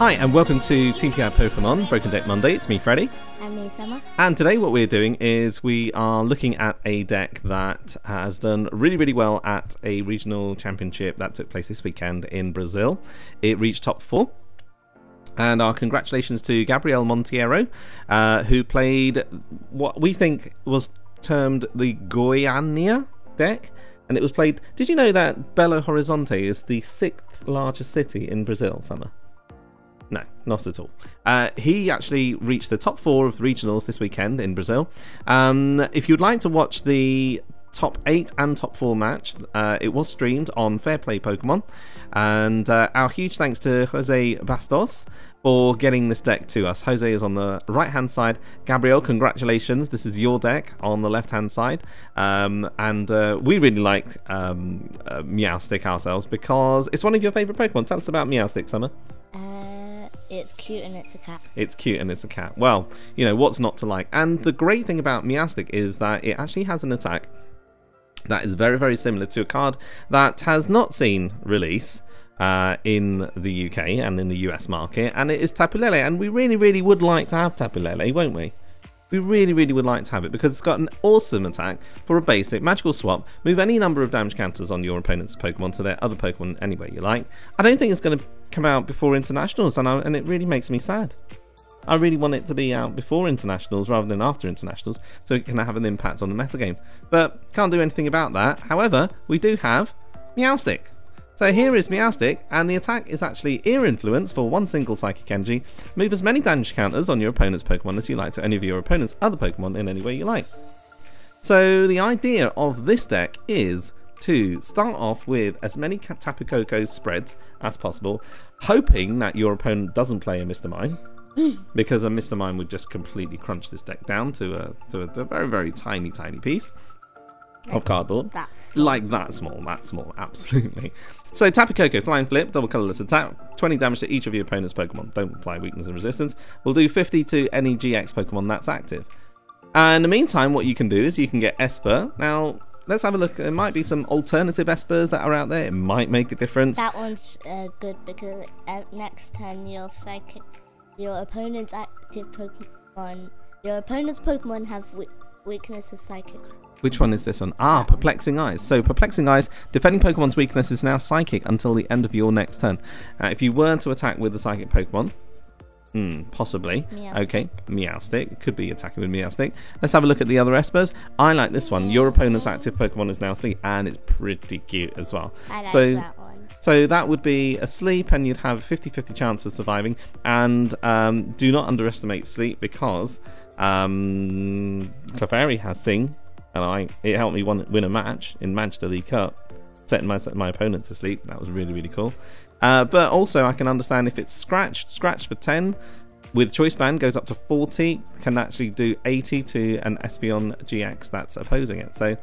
Hi and welcome to TPI Pokemon Broken Deck Monday. It's me, Freddy. And me, Summer. And today what we're doing is we are looking at a deck that has done really well at a regional championship that took place this weekend in Brazil. It reached top 4. And our congratulations to Gabriel Monteiro, who played what we think was termed the GOIΑNIA Deck. And it was played... Did you know that Belo Horizonte is the 6th largest city in Brazil, Summer? No, not at all. He actually reached the top 4 of regionals this weekend in Brazil. If you'd like to watch the top 8 and top 4 match, it was streamed on Fair Play Pokemon. And our huge thanks to Jose Bastos for getting this deck to us. Jose is on the right hand side. Gabriel, congratulations. This is your deck on the left hand side. We really liked Meowstic ourselves because it's one of your favourite Pokemon. Tell us about Meowstic, Summer. It's cute and it's a cat. It's cute and it's a cat. Well, you know, what's not to like? And the great thing about Meowstic is that it actually has an attack that is very similar to a card that has not seen release in the UK and in the US market, and it is Tapu Lele. And we really would like to have Tapu Lele, won't we? We really would like to have it because it's got an awesome attack for a basic magical swap. Move any number of damage counters on your opponent's Pokemon to their other Pokemon any way you like. I don't think it's going to come out before internationals, and it really makes me sad. I really want it to be out before internationals rather than after internationals, so it can have an impact on the metagame. But can't do anything about that. However, we do have Meowstic. So here is Meowstic, and the attack is actually Ear Influence for one single Psychic Energy. Move as many damage counters on your opponent's Pokemon as you like to any of your opponent's other Pokemon in any way you like. So the idea of this deck is to start off with as many Tapu Koko spreads as possible, hoping that your opponent doesn't play a Mr. Mime, because a Mr. Mime would just completely crunch this deck down to a very tiny piece of cardboard. Like that small, absolutely. So Tapu Koko, Flying Flip, double colourless attack, 20 damage to each of your opponent's Pokemon. Don't apply weakness and resistance. We'll do 50 to any GX Pokemon that's active. And in the meantime, what you can do is you can get Esper. Now, let's have a look. There might be some alternative Espers that are out there. It might make a difference. That one's good because next turn your opponent's active Pokemon, your opponent's Pokemon have weakness of Psychic. Which one is this one? Ah, Perplexing Eyes. So Perplexing Eyes, defending Pokemon's weakness is now Psychic until the end of your next turn. If you were to attack with a Psychic Pokemon, possibly. Meowstic. Okay, Meowstic. Could be attacking with Meowstic. Let's have a look at the other Espers. I like this one. Your opponent's active Pokemon is now Sleep, and it's pretty cute as well. I like that one. So that would be a Sleep, and you'd have a 50-50 chance of surviving. And do not underestimate Sleep because Clefairy has Sing. And it helped me win a match in Manchester League Cup, setting my opponent to sleep. That was really cool. But also I can understand if it's scratched for 10, with Choice Band goes up to 40, can actually do 80 to an Espeon GX that's opposing it. So,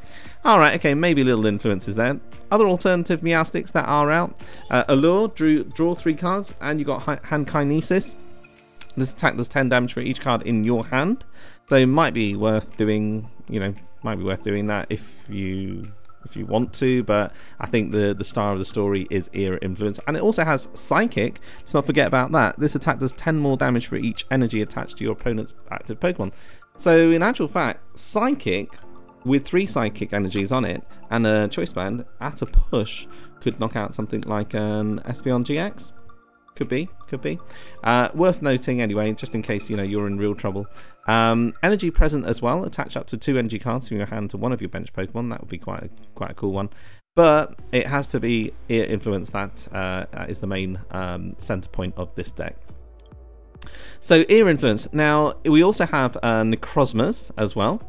alright, okay, maybe little influences there. Other alternative Meowstics that are out. Allure, draw 3 cards, and you got Hand Kinesis. This attack does 10 damage for each card in your hand. So it might be worth doing, that if you want to, but I think the star of the story is Ear Influence. And it also has Psychic. Let's not forget about that. This attack does 10 more damage for each energy attached to your opponent's active Pokemon. So in actual fact, Psychic with 3 Psychic energies on it and a Choice Band at a push could knock out something like an Espeon GX. Could be. Worth noting anyway, just in case you're in real trouble. Energy present as well. Attach up to 2 energy cards from your hand to one of your bench Pokemon. That would be quite a cool one. But it has to be Ear Influence that is the main center point of this deck. So Ear Influence. Now we also have Necrozmas as well.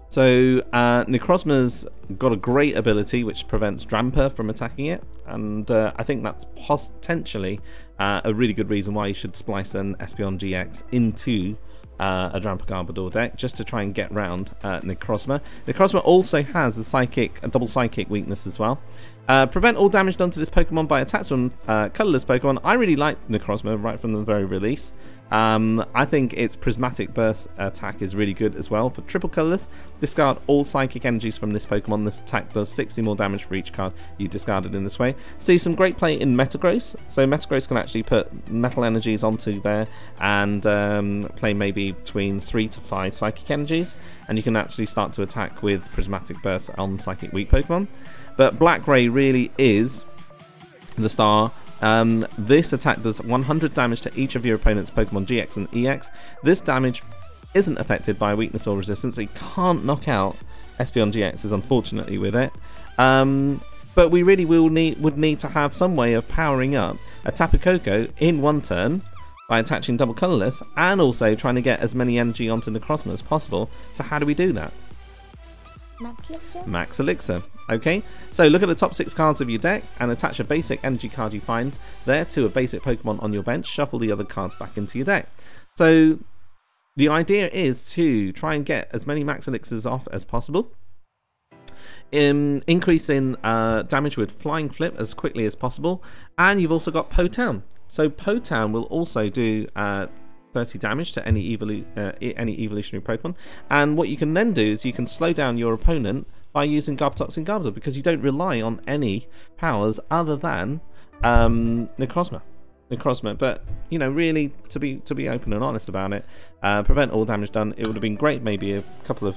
So Necrozma's got a great ability which prevents Drampa from attacking it, and I think that's potentially a really good reason why you should splice an Espeon GX into a Drampa Garbodor deck, just to try and get round Necrozma. Necrozma also has a double Psychic weakness as well, Prevent all damage done to this Pokemon by attacks from colourless Pokemon. I really like Necrozma right from the very release. I think its Prismatic Burst attack is really good as well. For triple colourless, discard all Psychic Energies from this Pokemon. This attack does 60 more damage for each card you discarded in this way. See some great play in Metagross. So Metagross can actually put Metal Energies onto there and play maybe between 3 to 5 Psychic Energies. And you can actually start to attack with Prismatic Burst on Psychic Weak Pokemon. But Black Ray really is the star. This attack does 100 damage to each of your opponent's Pokemon GX and EX. This damage isn't affected by weakness or resistance. It can't knock out Espeon GXs, unfortunately, with it. But we really would need to have some way of powering up a Tapu Koko in one turn by attaching double colourless and also trying to get as many energy onto Necrozma as possible. So how do we do that? Max Elixir? Max Elixir. Okay, so look at the top 6 cards of your deck and attach a basic energy card you find there to a basic Pokemon on your bench. Shuffle the other cards back into your deck. So the idea is to try and get as many Max Elixirs off as possible. Increase in damage with Flying Flip as quickly as possible. And you've also got Po-Town. So Po-Town will also do 30 damage to any evolutionary Pokemon. And what you can then do is you can slow down your opponent by using Garbatox and Garbodor, because you don't rely on any powers other than Necrozma. But you know, really, to be open and honest about it, prevent all damage done. It would have been great maybe a couple of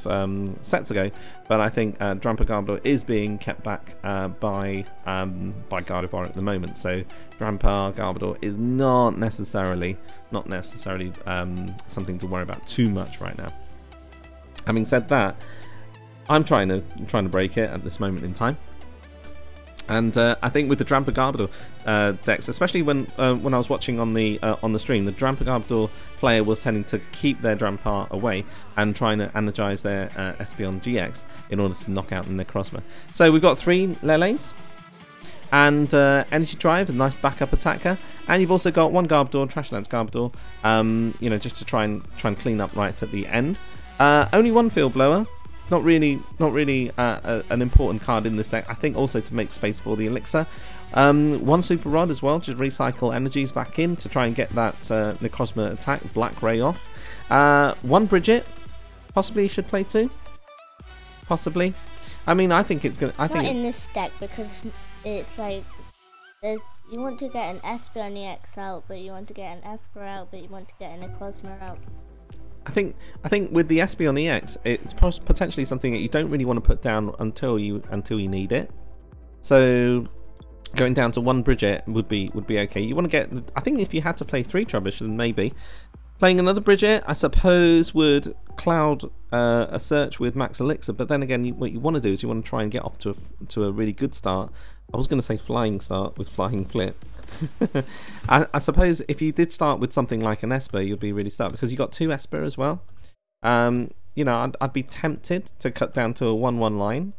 sets ago, but I think Drampa Garbodor is being kept back by Gardevoir at the moment. So Drampa Garbodor is not necessarily something to worry about too much right now. Having said that, I'm trying to break it at this moment in time. And I think with the Drampa Garbodor decks, especially when I was watching on the stream, the Drampa Garbodor player was tending to keep their Drampa away and trying to energize their Espeon GX in order to knock out the Necrozma. So we've got 3 Lelés and Energy Drive, a nice backup attacker, and you've also got 1 Garbodor, Trashlands Garbodor, you know, just to try and clean up right at the end. Only 1 Field Blower. Not really an important card in this deck. I think also to make space for the Elixir. 1 Super Rod as well, just recycle energies back in to try and get that Necrozma attack, Black Ray, off. 1 Bridget, possibly you should play 2. Possibly. I mean, I think it's gonna. Not in this deck, because it's like you want to get an Espeon EX out, but you want to get an Esper out, but you want to get an Necrozma out. I think with the Espeon EX, it's potentially something that you don't really want to put down until you need it. So going down to 1 Bridget would be okay. You want to get, I think if you had to play 3 Trubbish, then maybe playing another Bridget, I suppose, would cloud a search with Max Elixir. But then again, what you want to do is you want to try and get off to a really good start. I was going to say flying start with Flying Flip. I suppose if you did start with something like an Esper, you'd be really stuck, because you got 2 Esper as well. You know, I'd be tempted to cut down to a 1/1 line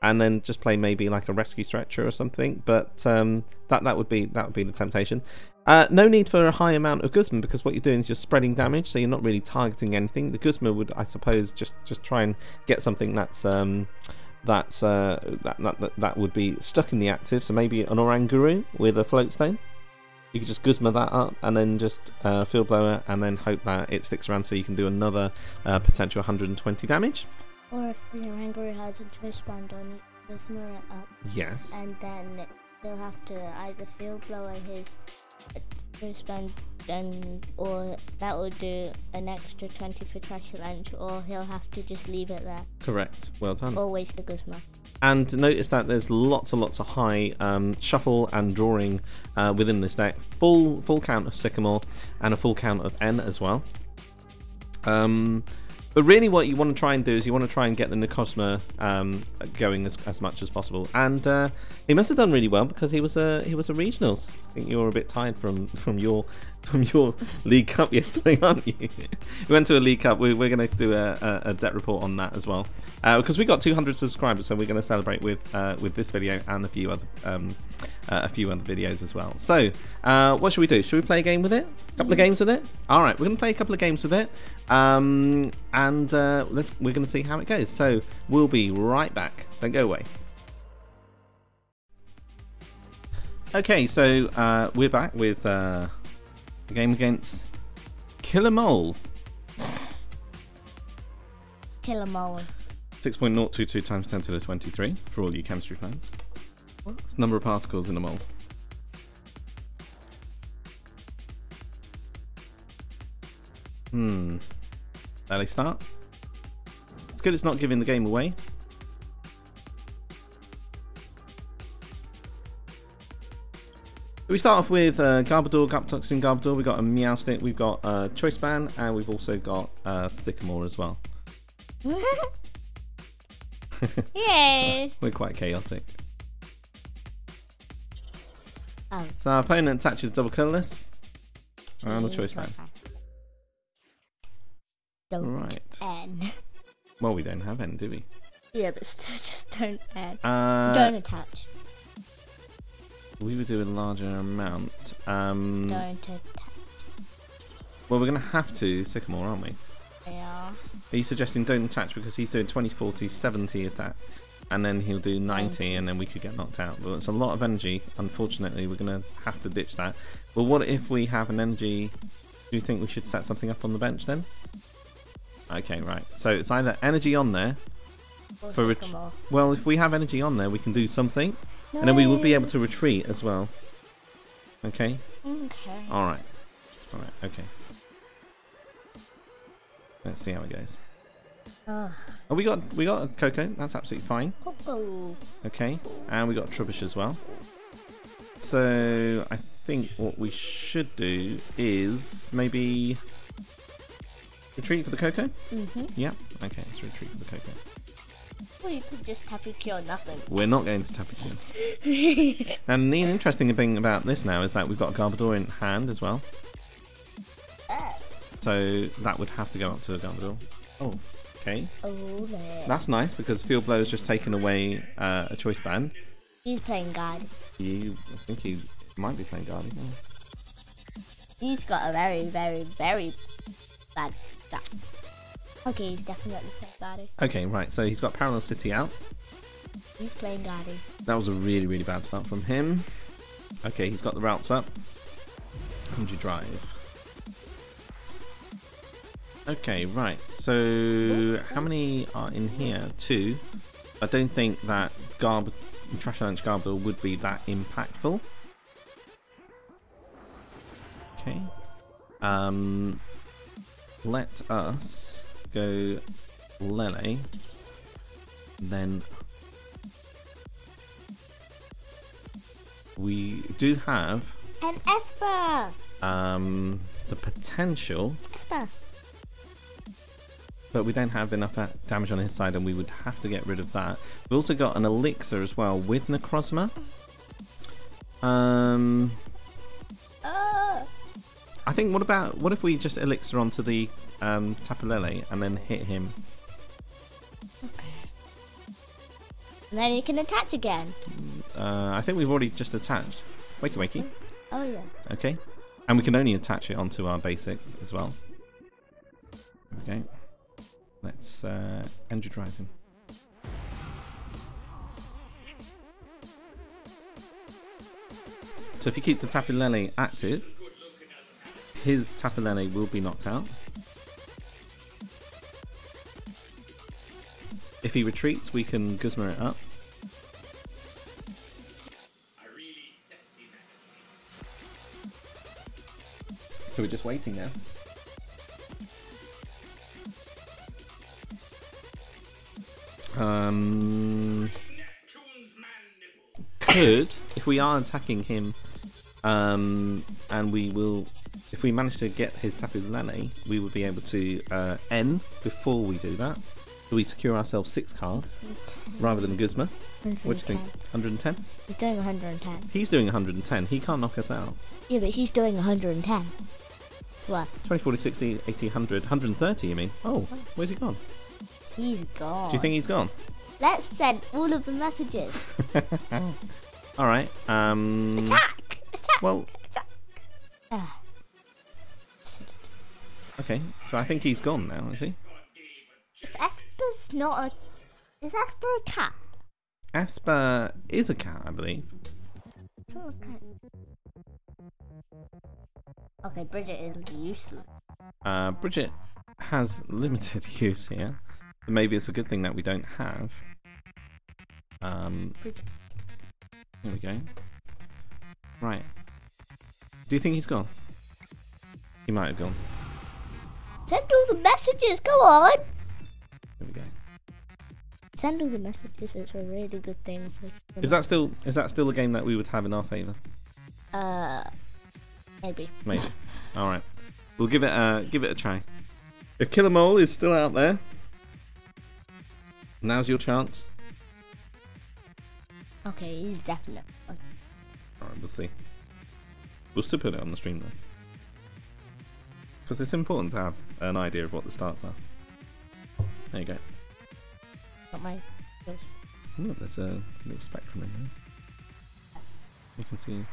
and then just play maybe like a Rescue Stretcher or something, but that would be the temptation. No need for a high amount of Guzma, because what you're doing is you're spreading damage, so you're not really targeting anything. The Guzma would, I suppose, just try and get something that's that would be stuck in the active. So maybe an Oranguru with a Float Stone. You could just Guzma that up and then just Field Blower, and then hope that it sticks around so you can do another potential 120 damage. Or if the Oranguru has a Twist Band on it, Guzma it up. Yes. And then he'll have to either Field Blower his Twist Band, or that will do an extra 20 for Trash Lunch, or he'll have to just leave it there. Correct. Well done. Or waste the Guzma. And notice that there's lots and lots of high shuffle and drawing within this deck. Full count of Sycamore and a full count of N as well. But really what you want to try and do is you want to try and get the Necrozma going as much as possible. And he must have done really well, because he was a regionals. I think you were a bit tired from your League Cup yesterday, aren't you? We went to a League Cup. We're going to do a deck report on that as well, because we got 200 subscribers, so we're going to celebrate with this video and a few other videos as well. So what should we do? Should we play a game with it? A couple of games with it? All right, we're going to play a couple of games with it, and we're going to see how it goes. So we'll be right back. Don't go away. Okay, so we're back with the game against Killer Mole. Killer Mole. 6.022 times 10 to the 23 for all you chemistry fans. It's the number of particles in a mole. There they start. It's good it's not giving the game away. We start off with Garbodor, Gaptoxin, Garbodor. We've got a Meowstic, we've got Choice Band, and we've also got Sycamore as well. Yay! We're quite chaotic. Oh. So our opponent attaches double colourless and a Choice Band. Don't right. N. Well, we don't have N, do we? Yeah, but just don't N. Don't attach. We would do a larger amount. Don't attach. Well, we're going to have to Sycamore, aren't we? Yeah. Are you suggesting don't attach because he's doing 20, 40, 70 attack, and then he'll do 90, and then we could get knocked out? But it's a lot of energy. Unfortunately, we're going to have to ditch that. But what if we have an energy? Do you think we should set something up on the bench then? Okay, right. So it's either energy on there. For well, if we have energy on there, we can do something, and then we will be able to retreat as well. Okay. Okay. All right. All right. Okay. Let's see how it goes. Oh, we got a Koko. That's absolutely fine. Koko. Okay, and we got Trubbish as well. So I think what we should do is maybe retreat for the Koko. Yeah. Okay, let's retreat for the Koko. Well, you could just Tapu Cure nothing. We're not going to Tapu Cure. And the interesting thing about this now is that we've got a Garbodor in hand as well. So that would have to go up to a Garbodor. Oh, okay. Oh, there. That's nice because Field Blow has just taken away a Choice Band. He's playing guard. I think he might be playing Guardian. Yeah. He's got a very, very, very bad start. Okay, he's definitely playing Guardian. Okay, right. So he's got Parallel City out. He's playing Guardian. That was a really, really bad start from him. Okay, he's got the routes up. Energy Drive. Okay, right. So how many are in here? 2. I don't think that Trash Lunch Garbodor would be that impactful. Okay. Let us go Lelê. Then we do have an Esper. The potential. Esper. But we don't have enough damage on his side, and we would have to get rid of that. We've also got an Elixir as well with Necrozma. I think what if we just Elixir onto the Tapu Lele and then hit him? Okay. And then you can attach again. I think we've already just attached. Wakey wakey. Oh yeah. Okay. And we can only attach it onto our basic as well. Okay. Let's energy drive him. So if he keeps the Tapu Lele active, his Tapu Lele will be knocked out. If he retreats, we can Guzma it up. So we're just waiting now. Could, if we are attacking him, and we will, if we manage to get his Tapu Lele, we will be able to N before we do that. So we secure ourselves 6 cards rather than Guzma. What do you think? 110? He's doing 110. He's doing 110. He can't knock us out. Yeah, but he's doing 110. Plus. 20, 40, 60, 80, 100. 130, you mean? Oh, where's he gone? He's gone. Do you think he's gone? Let's send all of the messages. Alright. Attack! Attack! Well. Attack! Okay, so I think he's gone now, is he? If Esper's not a... Is Esper a cat? Esper is a cat, I believe. Okay, Bridget is useless. Bridget has limited use here. But maybe it's a good thing that we don't have. Bridget. Here we go. Right. Do you think he's gone? He might have gone. Send all the messages, go on! Here we go. Send all the messages, it's a really good thing for... Is that still a game that we would have in our favour? Maybe. Maybe. Alright. We'll give it a try. If Killer Mole is still out there, now's your chance. Okay, he's definitely... Alright, we'll see. We'll still put it on the stream though. Because it's important to have an idea of what the starts are. There you go. Not my... Ooh, there's a little spectrum in there. You can see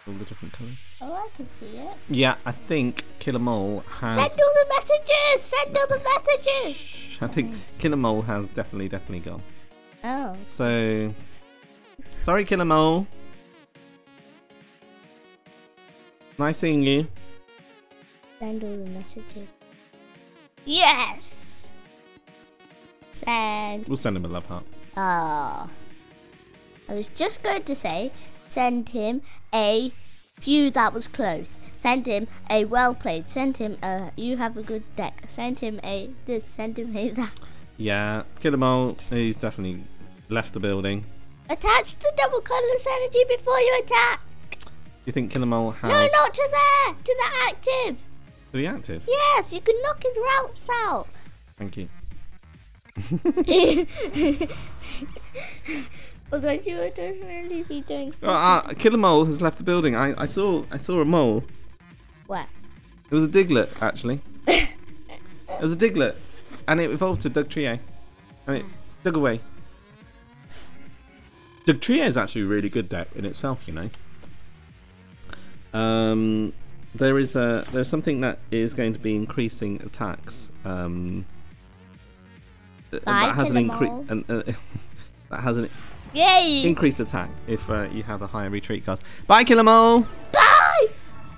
all the different colours. Oh, I can see it. Yeah, I think Killer Mole has... Send all the messages! Send all the messages! Shh, I think Killer Mole has definitely gone. Oh. So... Sorry, Killer Mole. Nice seeing you. Send all the messages. Yes! Send. We'll send him a love heart. Oh. I was just going to say, send him a phew, that was close. Send him a well played. Send him a you have a good deck. Send him a this. Send him a that. Yeah, Killer Mole, he's definitely left the building. Attach the double colourless energy before you attack. You think Killer Mole has... No, not to there. To the active. To the active? Yes, you can knock his routes out. Thank you. Although you would really be doing... Killer Mole has left the building. I saw a mole. What? It was a Diglett, actually. It was a Diglett. And it evolved to Dugtrio. And it dug away. Dugtrio is actually a really good deck in itself, you know. There's something that is going to be increasing attacks. That has an increased attack if you have a higher retreat cost. Bye, Killer Mole. Bye.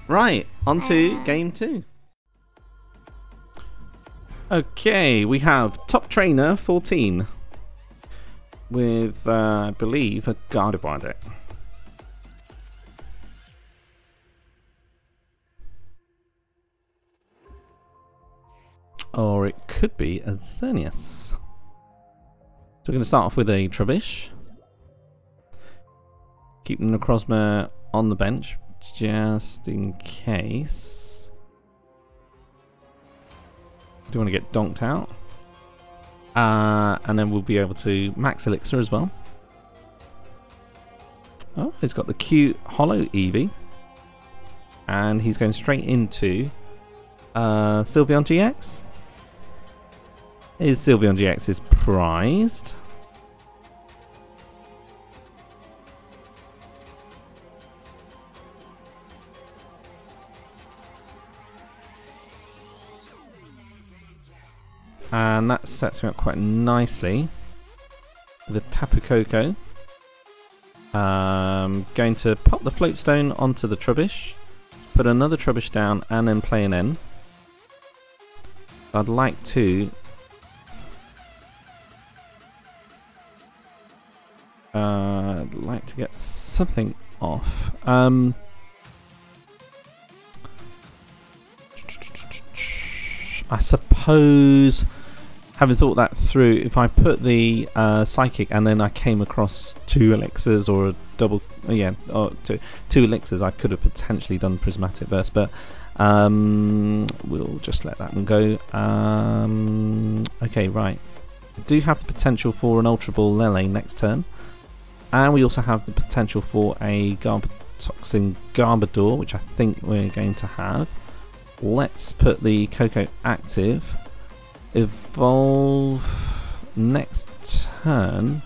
Right, on to game 2. Okay, we have Top Trainer 14 with, I believe, a Gardevoir deck. Or it could be a Xerneas. So we're going to start off with a Trubbish. Keep the Necrozma on the bench just in case. Do you want to get donked out? And then we'll be able to Max Elixir as well. Oh, he's got the cute Hollow Eevee. And he's going straight into Sylveon GX. His Sylveon GX is prized. And that sets me up quite nicely with a Tapu Koko. Going to pop the Floatstone onto the Trubbish, put another Trubbish down, and then play an N. I'd like to get something off. I suppose, having thought that through, if I put the Psychic and then I came across 2 elixirs or a double, or two elixirs, I could have potentially done Prismatic Burst, but we'll just let that one go. Okay, right. I do have the potential for an Ultra Ball Lelê next turn, and we also have the potential for a Toxin Garbodor, which I think we're going to have. Let's put the Koko active. Evolve next turn.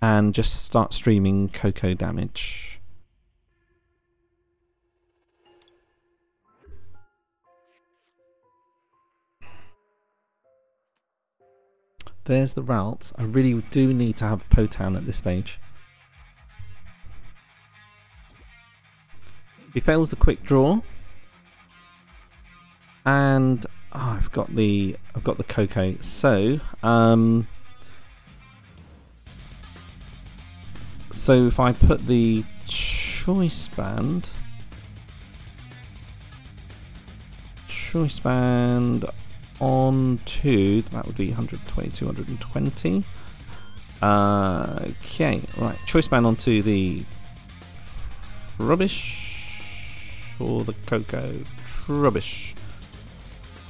And just start streaming Koko damage. There's the route. I really do need to have Potown at this stage. He fails the quick draw. And I've got the Koko. So so if I put the choice band onto, that would be 120, 220. Okay, right. Choice band onto the Trubbish or the Koko. Trubbish.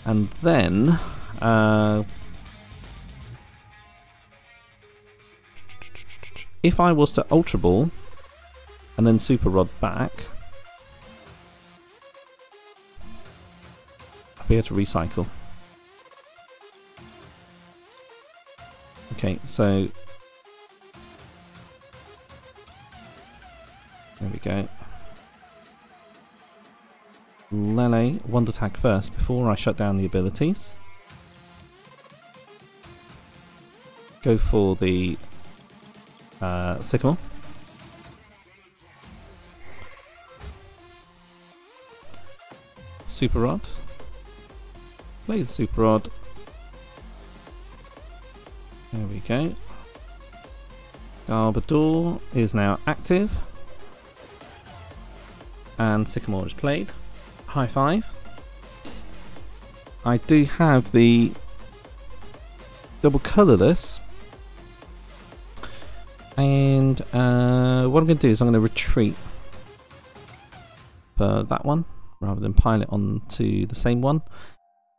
And then if I was to Ultra Ball and then Super Rod back, I'll be able to recycle. Okay, so there we go. Lelê, Wonder Tag first before I shut down the abilities. Go for the Sycamore. Super Rod. Play the Super Rod. There we go. Garbodor is now active. And Sycamore is played. High five. I do have the double colourless. And what I'm going to do is I'm going to retreat for that one rather than pile it onto the same one.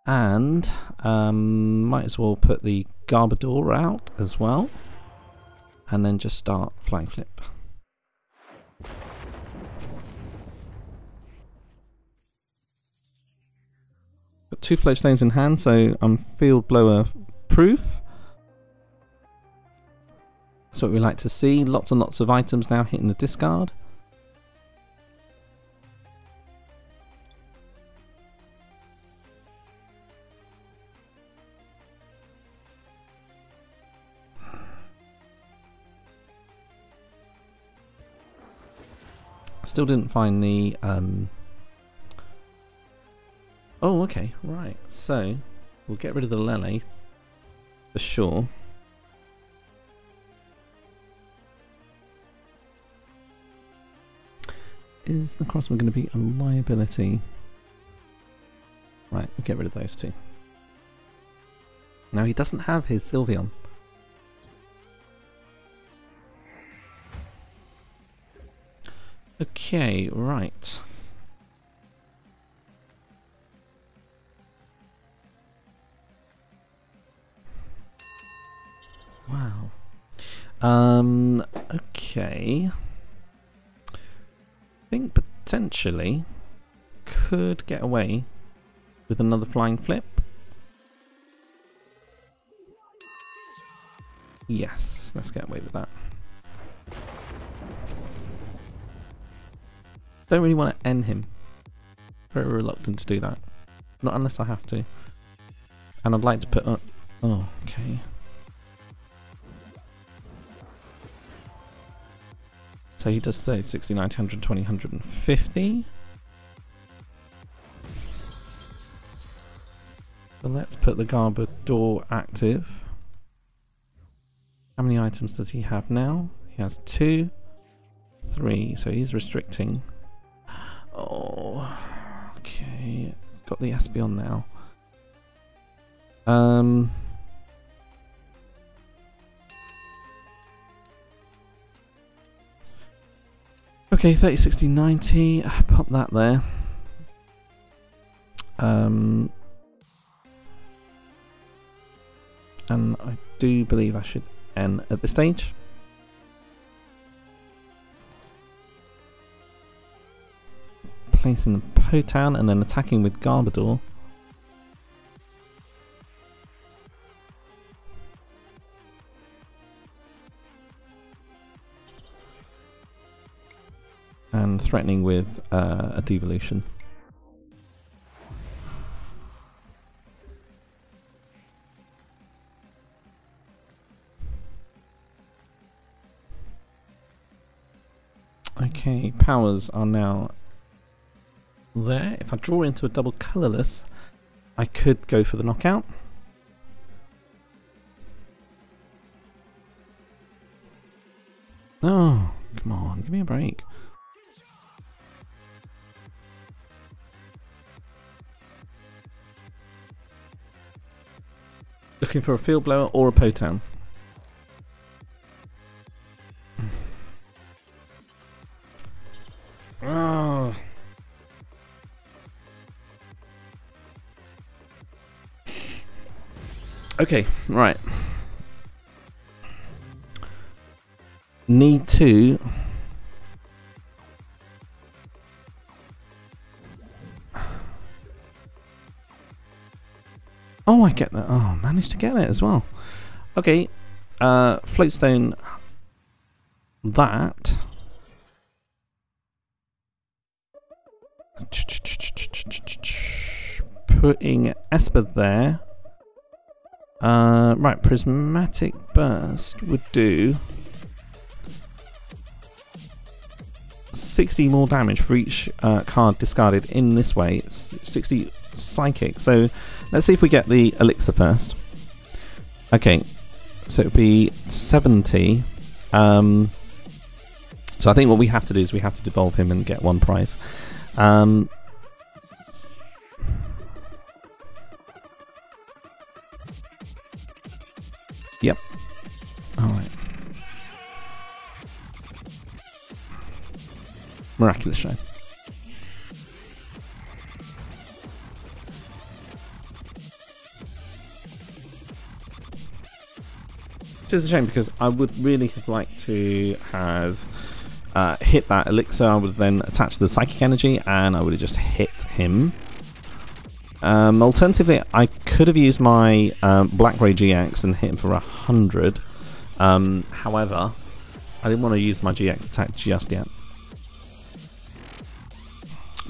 And might as well put the Garbodor out as well. And then just start Flying Flip. Got 2 float stones in hand, so I'm field blower proof. That's what we like to see. Lots and lots of items now hitting the discard. Still didn't find the oh, okay, right. So we'll get rid of the Lelê for sure. Is the Necrozma going to be a liability? Right, we'll get rid of those two. Now he doesn't have his Sylveon. Okay, right. Wow. Okay. I think potentially could get away with another Flying Flip. Yes, let's get away with that. Don't really want to end him. Very reluctant to do that. Not unless I have to. And I'd like to put up... Oh, okay. So he does 30, 60, 90, 120, 150. So let's put the Garbodor active. How many items does he have now? He has 2, 3, so he's restricting. Oh, okay. Got the Espeon now. Okay, 30, 60, 90. Pop that there. And I do believe I should end at this stage. Placing the Potown and then attacking with Garbodor. And threatening with a devolution. Okay, powers are now there. If I draw into a double colourless, I could go for the knockout. Oh, come on, give me a break. Looking for a field blower or a Potown. Oh. Okay, right. Need to oh, I get that. Oh, managed to get it as well. Okay, Floatstone that. Putting Esper there. Right, Prismatic Burst would do 60 more damage for each card discarded in this way. It's 60 Psychic. So let's see if we get the Elixir first. Okay, so it would be 70. So I think what we have to do is we have to devolve him and get one prize. Yep. Alright. Miraculous Shine. Which is a shame because I would really have liked to have hit that Elixir. I would then attach the Psychic Energy and I would have just hit him. Alternatively, I could have used my Blackray GX and hit him for 100. However, I didn't want to use my GX attack just yet.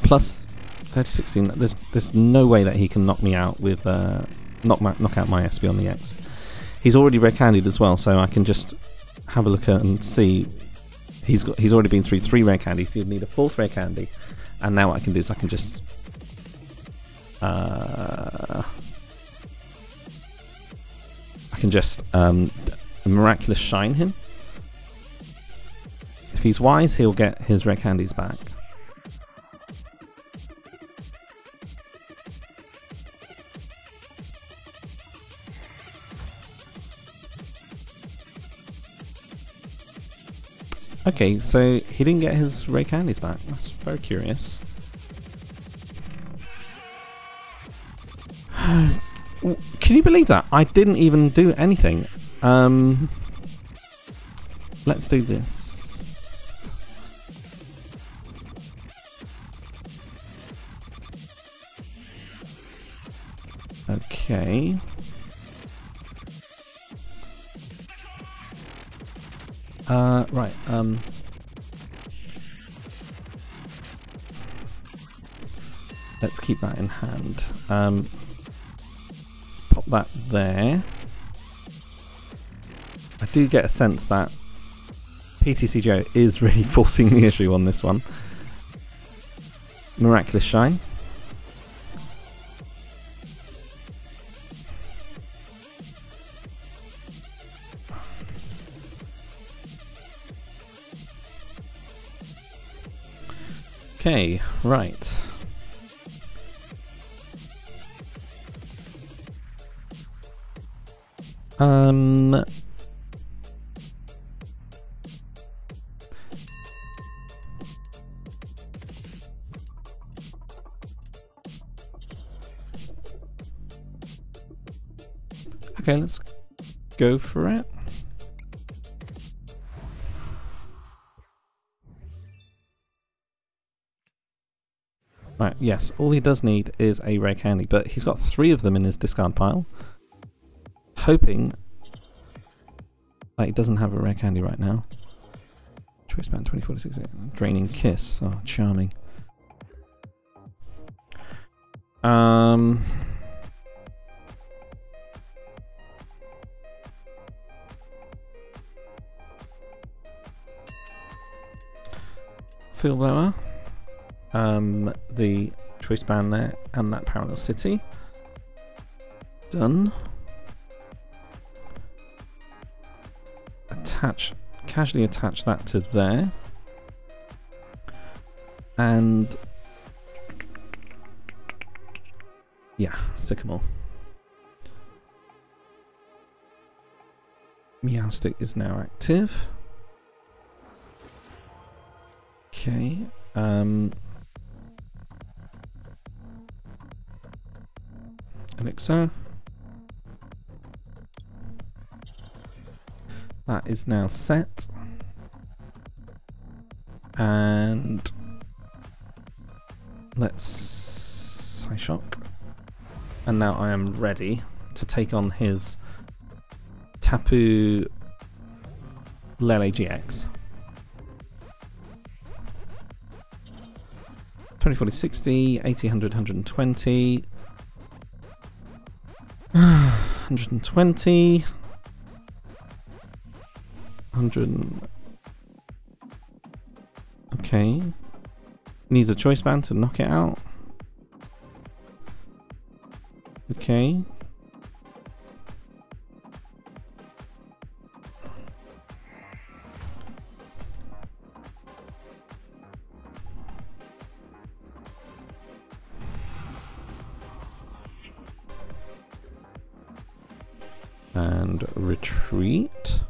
Plus 3016. There's no way that he can knock me out with knock out my Espeon EX. He's already red candied as well, so I can just have a look at and see. He's already been through 3 red candies. He'd need a 4th red candy, and now what I can do is I can just Miraculous Shine him. If he's wise, he'll get his red candies back. Okay, so he didn't get his red candies back. That's very curious. Can you believe that? I didn't even do anything. Let's do this. Okay. Right, let's keep that in hand. Pop that there. I do get a sense that PTC Joe is really forcing the issue on this one. Miraculous Shine. Okay, right. Okay, let's go for it. Right, yes, all he does need is a rare candy, but he's got 3 of them in his discard pile. Hoping that he doesn't have a rare candy right now. Choice band 24 to 6. Draining Kiss. Oh, charming. Field blower. the choice band there and that parallel city. Done. Casually attach that to there. And yeah, Sycamore. Meowstic is now active. Okay. Elixir. That is now set. And let's Psyshock. And now I am ready to take on his Tapu Lelê GX. 20, 40, 60, 80, 100, 120. 120. 100. Okay. Needs a choice band to knock it out. Okay. And retreat.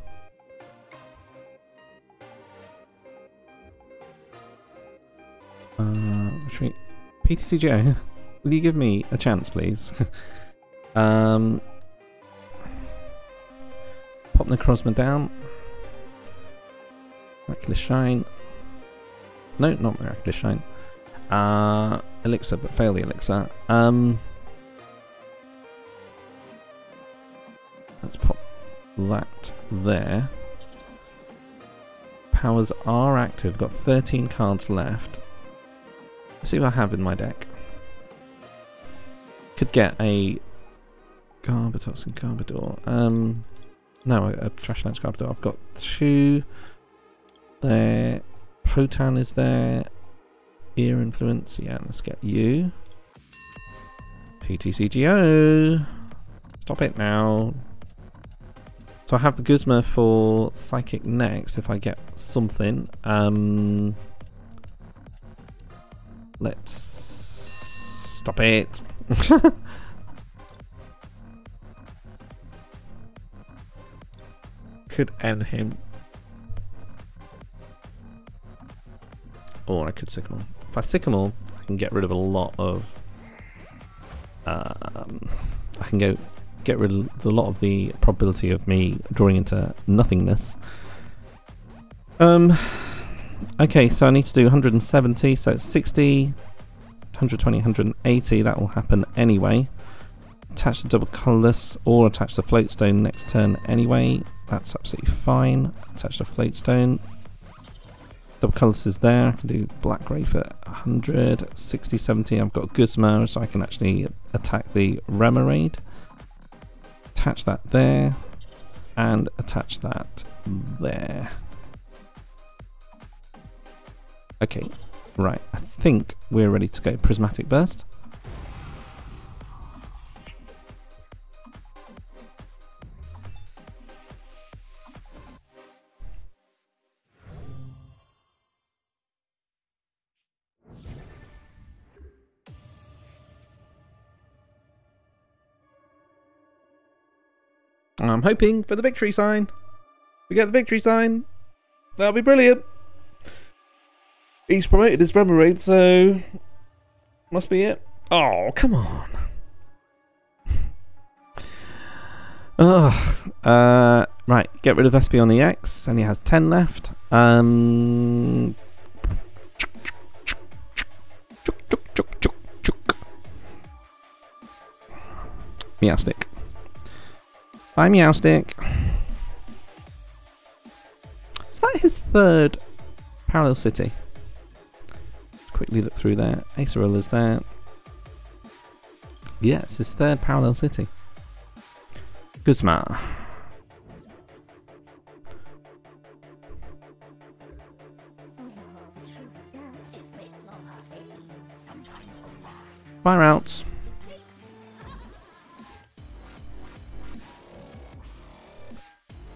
Retreat. PTCGO, will you give me a chance, please? Pop Necrozma down. Miraculous Shine. No, not Miraculous Shine. Elixir, but fail the Elixir. Let's pop that there. Powers are active. Got 13 cards left. Let's see what I have in my deck. Could get a Garbodor and Garbodor. No, a Trash Lance Garbodor. I've got 2 there. Potan is there. Ear Influence. Yeah, let's get you. PTCGO. Stop it now. So I have the Guzma for Psychic next if I get something. Let's stop it. Could end him. Or I could Sycamore. If I Sycamore, I can get rid of a lot of... I can get rid of a lot of the probability of me drawing into nothingness. Okay, so I need to do 170, so it's 60, 120, 180, that will happen anyway. Attach the double colourless or attach the floatstone next turn anyway, that's absolutely fine. Attach the floatstone. Double colourless is there, I can do black grey for 100, 60, 70, I've got Guzma so I can actually attack the Remoraid. Attach that there, and attach that there. Okay, right, I think we're ready to go. Prismatic Burst. I'm hoping for the victory sign. We get the victory sign. That'll be brilliant. He's promoted his Remoraid, so must be it. Oh, come on. Right, get rid of Espeon EX. Only has 10 left. Meowstic. Bye, Meowstic. Is that his 3rd parallel city? Quickly look through there. Acerilla's there. Yeah, it's his 3rd parallel city. Guzma. Fire out.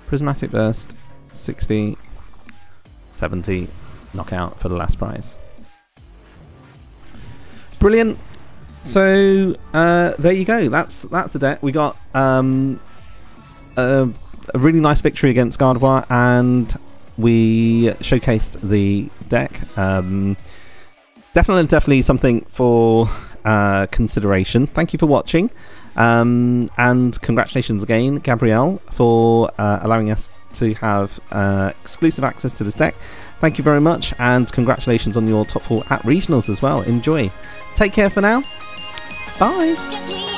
Prismatic Burst, 60, 70, knockout for the last prize. Brilliant. So there you go. That's the deck. We got a really nice victory against Gardevoir, and we showcased the deck. Definitely something for consideration. Thank you for watching, and congratulations again, Gabriel, for allowing us to have exclusive access to this deck. Thank you very much, and congratulations on your top 4 at regionals as well. Enjoy. Take care for now. Bye.